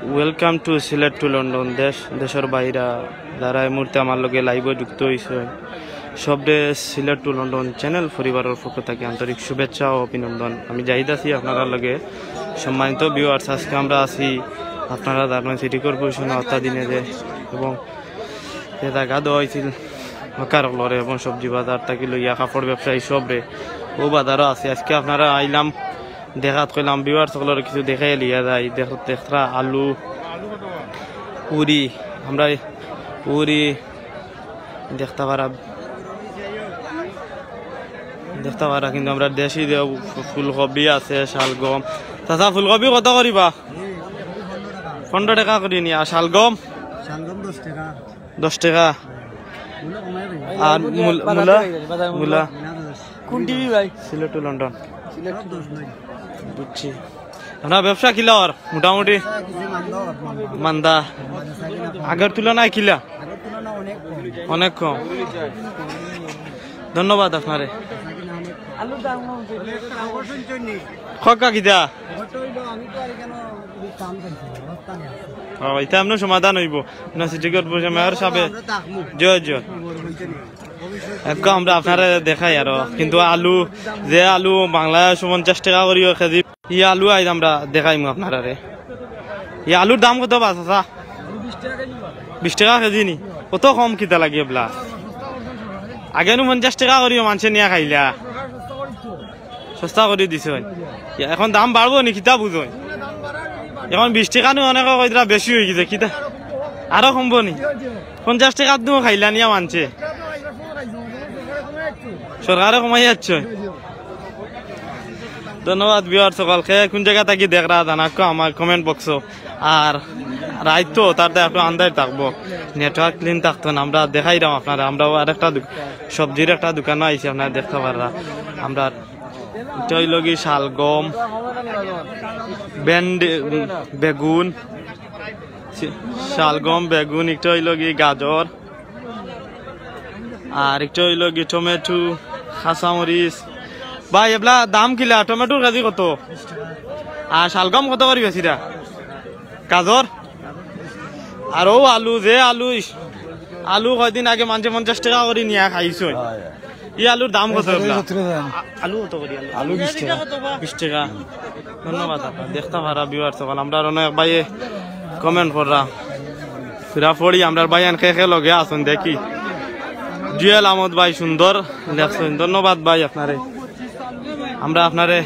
Welcome to Sylhet to London. দেশের বাইরা যারা এই মুহূর্তে আমার লগে লাইভে যুক্ত হয়েছে সবরে সিলেট টু লন্ডন চ্যানেল পরিবারের পক্ষ থেকে আন্তরিক শুভেচ্ছা ও অভিনন্দন। আমি জাহিদ আছি আপনারা লগে। সম্মানিত ভিউয়ার্স, আজকে আমরা আছি আপনারা জানেন সিটি কর্পোরেশন আওতাধীনে যে এবং যে জায়গা দেওয়া হয়েছিল হকারলরে এবং সবজি বাজার থাকি লইয়া কাপড় ব্যবসায়ী সবরে ও বাজারও আছে। আজকে আপনারা আইলাম দেখাত কইলাম ভিউয়ার্স সকলের কিছু দেখাই লিয়া যায়। দেখা আলু পুরি, আমরা পুরি দেখতে পারা কিন্তু আমরা দেশি ফুলকপি আছে, শালগম। চাচা ফুলকপি কত করিবা? 15 টাকা করি নি। আর শালগম 10 টাকা। আর মূলা কোন টিভি ভাই? Sylhet to London. বুঝছি। আপনার ব্যবসা কিলা আর মোটামুটি মান্দা? আগের তুলনায় কিলা? অনেক কম। ধন্যবাদ আপনারে। খকা কিতা এটা আপনার সমাধান হইব না? সিটি কর্পোরেশন মেয়র সাহেব জয় জয়। একদম আমরা আপনারা দেখাই আর কিন্তু আলু যে আলু বাংলা 50 টাকা করি কেজি, ই আলু আই আমরা দেখাইম আপনারা। ই আলুর দাম কত বা চাচা? 20 টাকা কেজি নি? কত কম কিতা লাগে বলা? আগে 50 টাকা করিও মানুষে নিয়ে খাইলা, সস্তা করে দিছ। এখন দাম বাড়বো নি কিতা বুঝো? এখন 20 টাকা নি অনেক কইরা বেশি হয়ে গেছে, কিতা আরো কমবো নি? 50 টাকা দিও খাইলা নিয়া মানছে, সরকারে কমাই যাচ্ছে। ধন্যবাদ ভিউয়ার সকলকে। কোন জায়গা থেকে দেখ রা জানাকো আমার কমেন্ট বক্স। আর রাইত তো তার একটু আন্দাজ থাকবো, নেটওয়ার্ক ক্লিন থাকতো না। আমরা দেখাই দাম আপনারা। আমরা আরেকটা সবজির একটা দোকানও আইছি, আপনারা দেখতে পাররা। আমরা লগি শালগম, বেগুন, শালগম, বেগুন, একটা লগি গাজর, আর একটা লগি টমেটো, কাঁচামরিচ। ভাই এবলা দাম কিলা? টমেটোর কেজি কত? আর শালগম কত করি বেশিরা? গাজর আর ও আলু, যে আলু কয়দিন আগে মানুষে 50 টাকা করে নিয়ে খাইছ, ই আলুর দাম কত? আলু কত করি? আলু 20 টাকা। ধন্যবাদ। দেখতে পারা ভিউয়ার সকল। আমরা অনেক ভাই কমেন্ট কররা ফিরা পড়ি। আমরা ভাই খেয়ে লগে আসুন দেখি। জুয়েল আহমদ ভাই সুন্দর লেখছেন, ধন্যবাদ ভাই আপনারে। আমরা আপনারে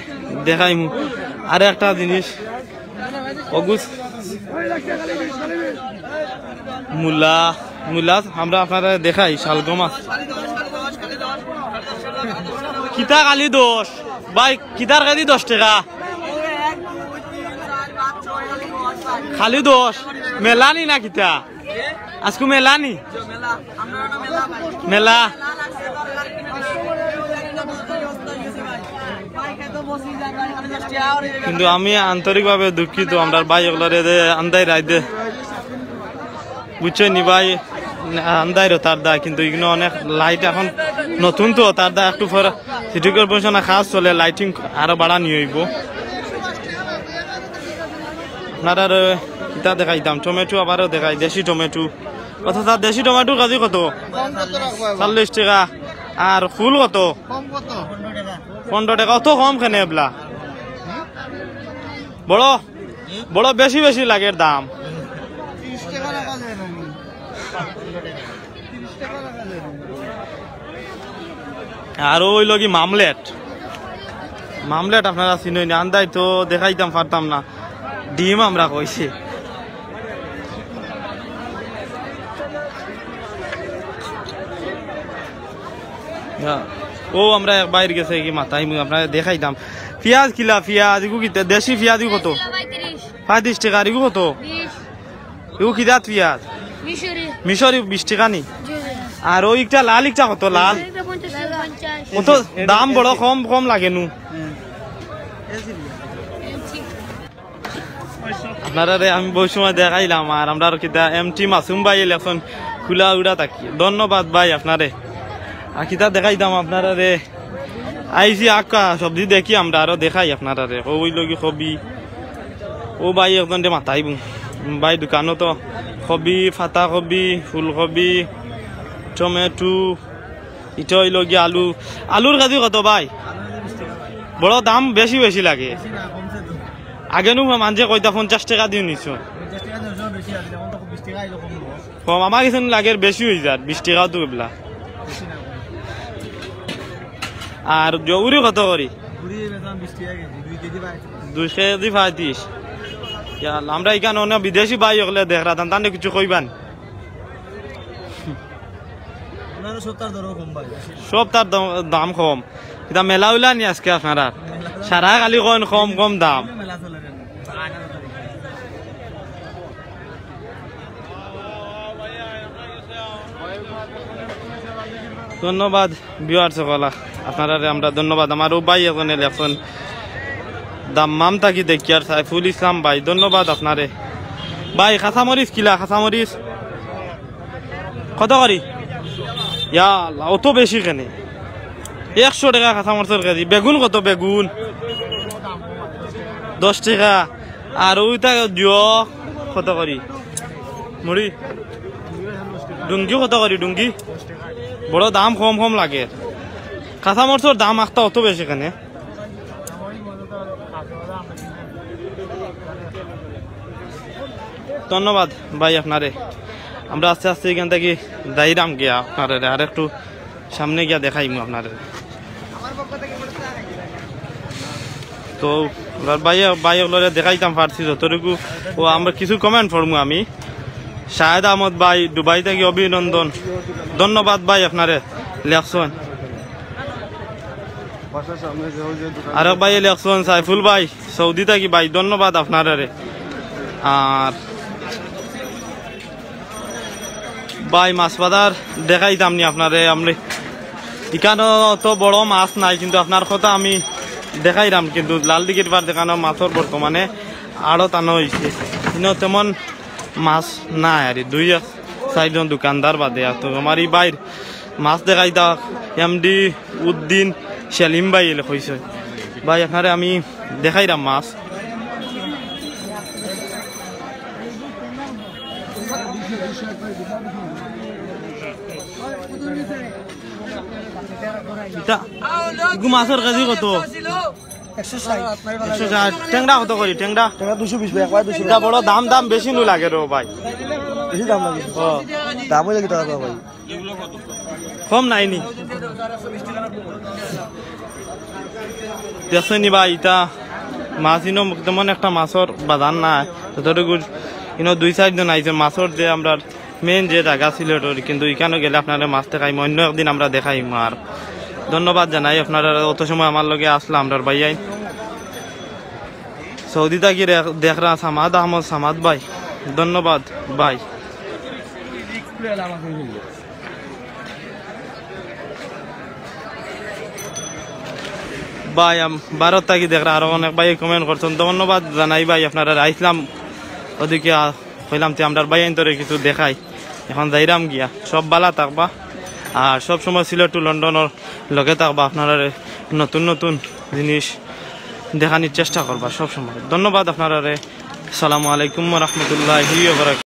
দেখাইম আরে একটা জিনিস, মূলা আমরা আপনারা দেখাই। শালগম কিতা কালি 10 ভাই, কিতার কালি 10 টাকা খালি 10। মেলানি না কিতা? আজকে মেলানি মেলা। কিন্তু আমি আন্তরিকভাবে দুঃখিত আমরা ভাই ওগুলোর আন্দাই রায় দে বুঝছো নি ভাই, আন্দাই তার দা। কিন্তু এগুলো অনেক লাইট এখন নতুন তো, তার দা একটু পর সিটি কর্পোরেশন খাস চলে, লাইটিং আরো বাড়ানি হইব। আপনার কিতা দেখাইতাম টমেটো, আবারও দেখাই দেশি টমেটো। অথচ দেশি টমেটো কাজি কত? 40 টাকা। আর ফুল কত? 15 টাকা। অত কম কেন এবলা? বড় বেশি বেশি লাগে দাম। আর ওই লগি মামলেট আপনারা চিনেন? আন্দাই তো দেখাইতাম পারতাম না। ডিম আমরা কইছি। ও আমরা বাইরে গেছে কি মাথায় আপনারা দেখাইতাম। পেঁয়াজ কিলা? পেঁয়াজ এগু কিতা? দেশি পেঁয়াজ এগু কত? 35 টাকা। এগু কত? এগু কিতা পেঁয়াজ? মিশরি 20 টাকা নি? আর ওইটা লাল ইটা কত? লাল কত? দাম বড় কম লাগে নু। আপনারা আমি বহু সময় দেখাইলাম। আর আমরা কিতা এমটি মাসুম ভাই ইলেকশন খোলা উড়া থাকি। ধন্যবাদ ভাই আপনারে। আর কিতা দেখাইতাম আপনারা রে আইসি আকা সবজি দেখি আমরা আরো দেখাই আপনারা রে। ওই লগি কবি ও ভাই একজন মাথাইব ভাই দোকানও তো কবি ফাতা কবি ফুলকবি টমেটো ইটা হইল গিয়ে আলু আলুর কেজি কত ভাই বড় দাম বেশি বেশি লাগে আগে নো মানছে কইতা 50 টাকা দিয়ে নিছ কম আমার কিছু লাগে বেশি হয়ে যায় 20 টাকাও তো এগুলা আর জৌরি কত করি 2 কেজি 35 আমরা এখানে অনেক বিদেশি ভাই হলে দেখ রাতান তাহলে কিছু কইবান সব তার দাম কম এটা মেলা উলা নি আজকে আপনারা সারা খালি কম কম কম দাম ধন্যবাদ ভিউয়ার্স সকল আপনারা আমরা ধন্যবাদ আমার ভাই এখানে লেখছেন দাম্মাম থাকি দেখি আর সাইফুল ইসলাম ভাই ধন্যবাদ আপনারে ভাই খাসামরিচ কিলা খাসামরিচ কত করি ইয়া অত বেশি কেনে 100 টাকা খাসামরিচের কেজি বেগুন কত বেগুন 10 টাকা আর ওইটা দিও কত করি মুড়ি ডুঙ্গি কত করি ডুঙ্গি বড় দাম কম কম লাগে কাঁচামরিচের দাম একটা অত বেশি কেনে ধন্যবাদ ভাই আপনারে আমরা আস্তে আস্তে এখান থেকে দাইরাম গিয়া আপনারে আর একটু সামনে গিয়া দেখাইমু আপনারে তো ভাই ওগুলো দেখাইতাম পারছি যতটুকু ও আমরা কিছু কমেন্ট পড়মু আমি শাহেদ আহমদ ভাই দুবাই থেকে অভিনন্দন ধন্যবাদ ভাই আপনারে লেখছেন আরেক ভাই লেখছেন সাইফুল ভাই সৌদি থাকি ভাই ধন্যবাদ আপনারে আর ভাই মাছ বাজার দেখাইতাম নি আপনারে আমরা এখানে তো বড় মাছ নাই কিন্তু আপনার কথা আমি দেখাইলাম কিন্তু লাল দিঘির বার দেখানো মাছের বর্তমানে আরো টানো হয়েছে কিন্তু তেমন মাছ নাই আর 2-4 জন দোকানদার বাদে তো আমার এই বাইর মাছ দেখাইতা এমডি উদ্দিন সেলিম ভাই এলে কইছে ভাই আপনারে আমি দেখাইলাম মাছ মাছের কেজি কত 160 টেংরা কত করি টেংরা 220 বড় দাম দাম বেশি নু লাগে রো ভাই বেশি দাম লাগে দাম হইলে কত টাকা ভাই কম নাই নি দেখছেন ভাই এটা মাছ ইনো তেমন একটা মাছের বাজার না যতটুকু ইনো 2-4 জন আইছে মাছের যে আমরা মেন যে জায়গা সিলেটর কিন্তু এখানে গেলে আপনারা মাছ দেখাইম অন্য একদিন আমরা দেখাইম আর ধন্যবাদ জানাই আপনারা অত সময় আমার লগে আসলাম আমরা ভাইয়াই সৌদি থাকি দেখ রা সামাদ আহমদ সামাদ ভাই ধন্যবাদ ভাই ভাই ভারত থাকি দেখ রা আরো অনেক ভাই কমেন্ট করছেন ধন্যবাদ জানাই ভাই আপনারা আইসলাম ওদিকে কইলাম যে আমরা ভাই আইন্তরে কিছু দেখাই এখন যাইরাম গিয়া সব বালা থাকবা আর সব সময় সিলেট টু লন্ডনের লগে থাকবা আপনারা নতুন নতুন জিনিস দেখানোর চেষ্টা করবা সব সময় ধন্যবাদ আপনারা আসসালামু আলাইকুম ওয়া রাহমাতুল্লাহি ওয়া বারাকাতুহু।